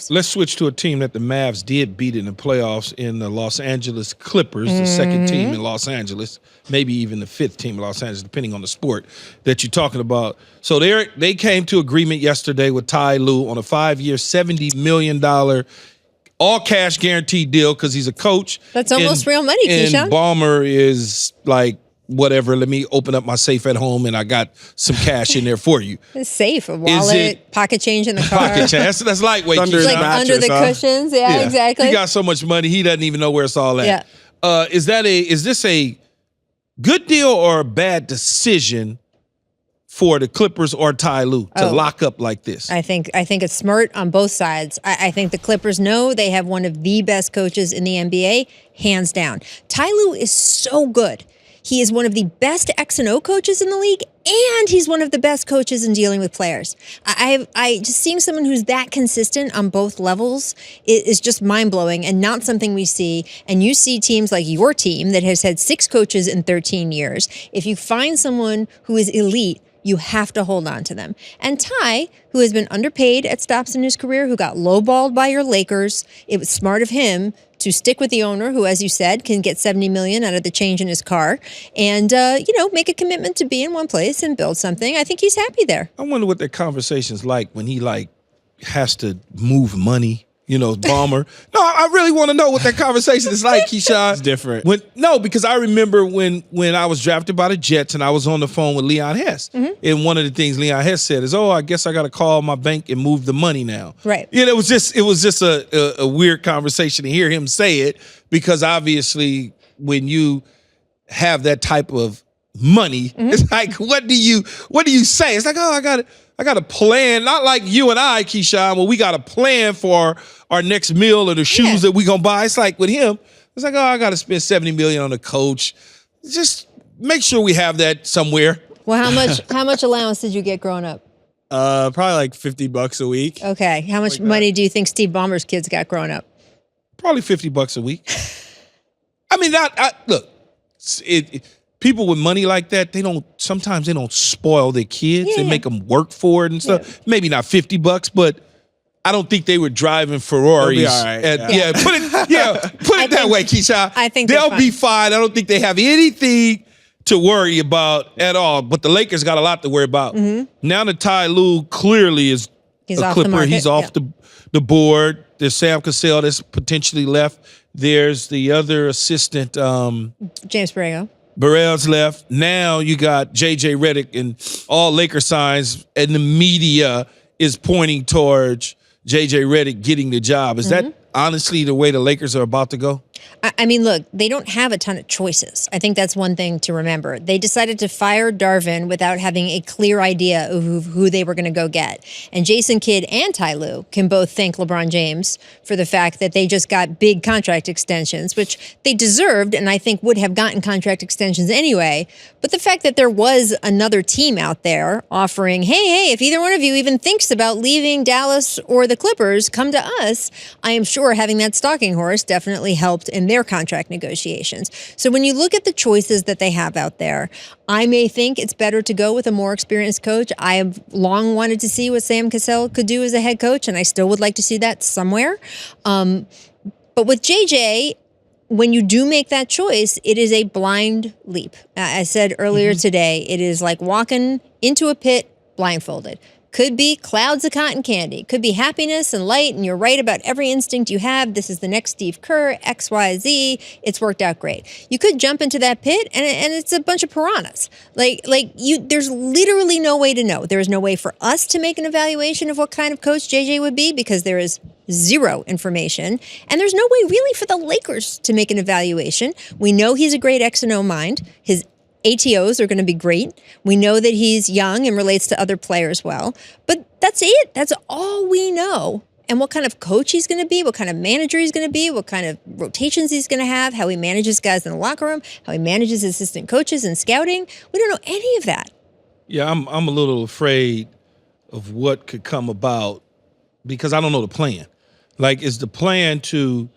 Nichols. Let's switch to a team that the Mavs did beat in the playoffs in the Los Angeles Clippers, the second team in Los Angeles, maybe even the fifth team in Los Angeles, depending on the sport that you're talking about. So they came to agreement yesterday with Ty Lue on a 5-year, $70 million all-cash guaranteed deal because he's a coach. That's almost real money, Keyshawn. And Ballmer is like, whatever, let me open up my safe at home and I got some cash in there for you. It's safe, a wallet, pocket change in the car. Pocket change. That's lightweight. Under the cushions. Yeah, exactly. He got so much money, he doesn't even know where it's all at. Yeah. Is this a good deal or a bad decision for the Clippers or Ty Lue to lock up like this? I think it's smart on both sides. I think the Clippers know they have one of the best coaches in the NBA, hands down. Ty Lue is so good. He is one of the best X&O coaches in the league, and he's one of the best coaches in dealing with players. I just seeing someone who's that consistent on both levels is just mind-blowing and not something we see. And you see teams like your team that has had 6 coaches in 13 years. If you find someone who is elite, you have to hold on to them. And Ty, who has been underpaid at stops in his career, who got lowballed by your Lakers, it was smart of him to stick with the owner, who, as you said, can get $70 million out of the change in his car, and make a commitment to be in one place and build something. I think he's happy there. I wonder what that conversation's like when he has to move money. Ballmer. No, I really want to know what that conversation is like, Keyshawn. It's different. Because I remember when I was drafted by the Jets and I was on the phone with Leon Hess. And one of the things Leon Hess said is, I guess I got to call my bank and move the money now. Right. It was just a weird conversation to hear him say it, because obviously when you have that type of money, it's like, what do you say? It's like, I got a plan, not like you and I, Keyshawn, where we got a plan for our next meal or the shoes that we gonna buy. It's like with him, it's like, I got to spend $70 million on a coach. Just make sure we have that somewhere. Well, how much allowance did you get growing up? Probably like $50 a week. Okay. How much money do you think Steve Ballmer's kids got growing up? Probably $50 a week. I mean, look, people with money like that, sometimes they don't spoil their kids. They make them work for it and stuff. Yeah. Maybe not $50, but I don't think they were driving Ferraris. They'll be all right. Put it that way, Keyshawn. I think they'll be fine. I don't think they have anything to worry about at all. But the Lakers got a lot to worry about. Now that Ty Lue clearly is a Clipper, he's off the board. There's Sam Cassell that's potentially left. There's the other assistant, James Borrego. Burrell's left. Now you got J.J. Redick, and all Laker signs and the media is pointing towards J.J. Redick getting the job. Is that honestly the way the Lakers are about to go? I mean, look, they don't have a ton of choices. I think that's one thing to remember. They decided to fire Darvin without having a clear idea of who they were going to go get. And Jason Kidd and Ty Lue can both thank LeBron James for the fact that they just got big contract extensions, which they deserved and I think would have gotten contract extensions anyway. But the fact that there was another team out there offering, hey, if either one of you even thinks about leaving Dallas or the Clippers, come to us, I am sure having that stalking horse definitely helped in their contract negotiations. So when you look at the choices that they have out there, I may think it's better to go with a more experienced coach. I have long wanted to see what Sam Cassell could do as a head coach, and I still would like to see that somewhere. But with JJ, when you do make that choice, it is a blind leap. I said earlier today, it is like walking into a pit blindfolded. Could be clouds of cotton candy. Could be happiness and light, and you're right about every instinct you have. This is the next Steve Kerr, X, Y, Z. It's worked out great. You could jump into that pit, and it's a bunch of piranhas. There's literally no way to know. There is no way for us to make an evaluation of what kind of coach JJ would be because there is zero information. And there's no way really for the Lakers to make an evaluation. We know he's a great X and O mind. His ATOs are going to be great. We know that he's young and relates to other players well. But that's it. That's all we know. And what kind of coach he's going to be, what kind of manager he's going to be, what kind of rotations he's going to have, how he manages guys in the locker room, how he manages assistant coaches and scouting. We don't know any of that. Yeah, I'm a little afraid of what could come about because I don't know the plan. Like, is the plan to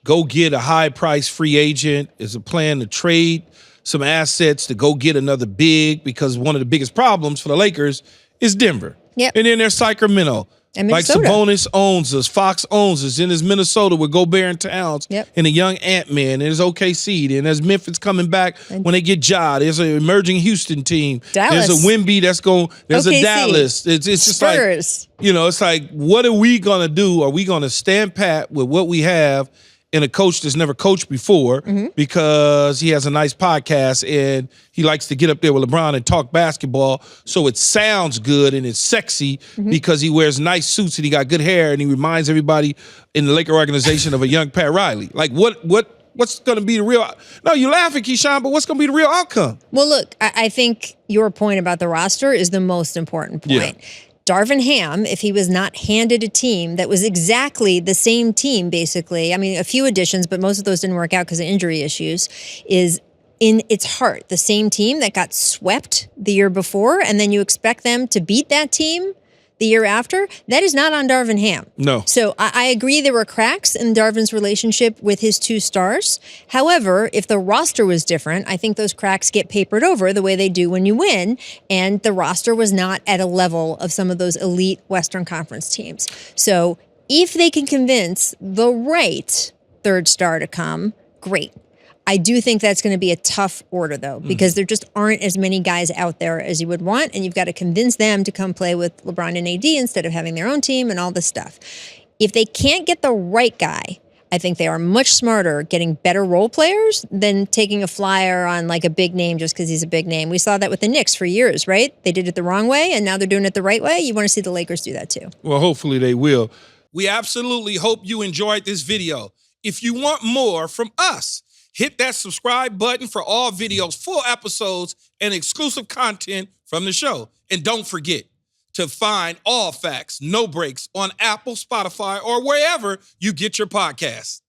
go get a high-priced free agent? Is the plan to trade some assets to go get another big? Because one of the biggest problems for the Lakers is Denver. Yep. And then there's Sacramento. And Like Minnesota. Sabonis owns us, Fox owns us. Then there's Minnesota with Gobert and Towns, and a young Ant-Man. And there's OKC. And there's Memphis coming back when they get Ja. There's an emerging Houston team. Dallas. There's a Wemby that's going. There's OKC. a Dallas. It's just Spurs. like, it's like, what are we gonna do? Are we gonna stand pat with what we have and a coach that's never coached before because he has a nice podcast and he likes to get up there with LeBron and talk basketball, so it sounds good and it's sexy because he wears nice suits and he got good hair and he reminds everybody in the Laker organization of a young Pat Riley? Like, what's going to be the real? No, you're laughing, Keyshawn, but what's going to be the real outcome? Well, look, I think your point about the roster is the most important point. Yeah. Darvin Ham, if he was not handed a team that was exactly the same team, basically, I mean, a few additions, but most of those didn't work out because of injury issues, is in its heart the same team that got swept the year before, and then you expect them to beat that team the year after. That is not on Darvin Ham. No. So I agree there were cracks in Darvin's relationship with his two stars. However, if the roster was different, I think those cracks get papered over the way they do when you win. And the roster was not at a level of some of those elite Western Conference teams. So if they can convince the right third star to come, great. I do think that's going to be a tough order, though, because there just aren't as many guys out there as you would want, and you've got to convince them to come play with LeBron and AD instead of having their own team and all this stuff. If they can't get the right guy, I think they are much smarter getting better role players than taking a flyer on like a big name just because he's a big name. We saw that with the Knicks for years, right? They did it the wrong way, and now they're doing it the right way. You want to see the Lakers do that, too. Well, hopefully they will. We absolutely hope you enjoyed this video. If you want more from us, hit that subscribe button for all videos, full episodes, and exclusive content from the show. And don't forget to find all facts, no breaks on Apple, Spotify, or wherever you get your podcasts.